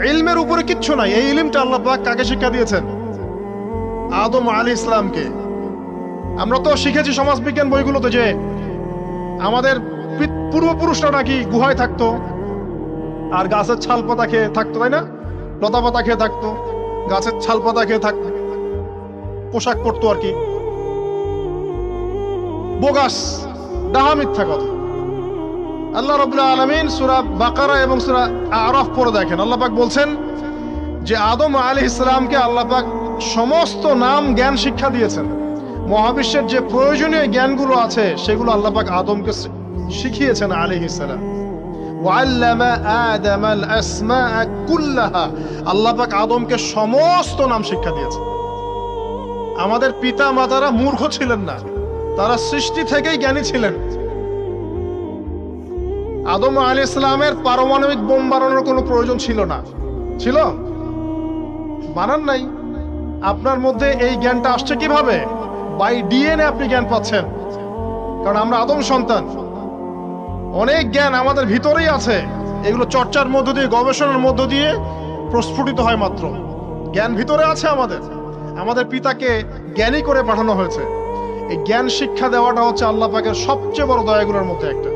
ইলমের উপরে কিচ্ছু নাই। এই ইলমটা আল্লাহ পাক কাকে শিক্ষা দিয়েছেন? আদম আলাইহিস সালামকে। আমরা তো শিখেছি সমাজবিজ্ঞান বইগুলোতে যে আমাদের পূর্বপুরুষরা নাকি গুহায় থাকতো আর গাছের ছাল পাতা খেয়ে থাকতো, তাই না? লতা পাতা খেয়ে থাকতো, গাছের ছাল পাতা খেয়ে থাকতো, পোশাক পরতো আর কি। বোগাস, ডাহা, মিথ্যা কথা। আল্লাহ রাব্বুল আলামিন সূরা বাকারা এবং সূরা আরাফ পড়ে দেখেন, আল্লাহ পাক বলছেন যে আদম আলাইহিস সালামকে আল্লাহ পাক সমস্ত নাম জ্ঞান শিক্ষা দিয়েছেন। মহাবিশ্বের যে প্রয়োজনীয় জ্ঞানগুলো আছে সেগুলো আল্লাহ পাক আদমকে শিখিয়েছেন আলাইহিস সালাম। ওয়াল্লামা আদামাল আসমাআ কুল্লাহা, আল্লাহ পাক আদমকে সমস্ত নাম শিক্ষা দিয়েছেন। আমাদের পিতা মাতারা মূর্খ ছিলেন না, তারা সৃষ্টি থেকেই জ্ঞানী ছিলেন। আদম আলাইহিস সালামের পারমাণবিক বোম বানানোর কোনো প্রয়োজন ছিল না। ছিল? বানান নাই। আপনার মধ্যে এই জ্ঞানটা আসছে কিভাবে? বাই ডিএনএ আপনি জ্ঞান পাচ্ছেন, কারণ আমরা আদম সন্তান। অনেক জ্ঞান আমাদের ভিতরেই আছে, এগুলো চর্চার মধ্য দিয়ে, গবেষণার মধ্য দিয়ে প্রস্ফুটিত হয় মাত্র। জ্ঞান ভিতরে আছে আমাদের। আমাদের পিতাকে জ্ঞানী করে পাঠানো হয়েছে। এই জ্ঞান শিক্ষা দেওয়াটা হচ্ছে আল্লাহ পাকের সবচেয়ে বড় দয়াগুলোর মধ্যে একটা।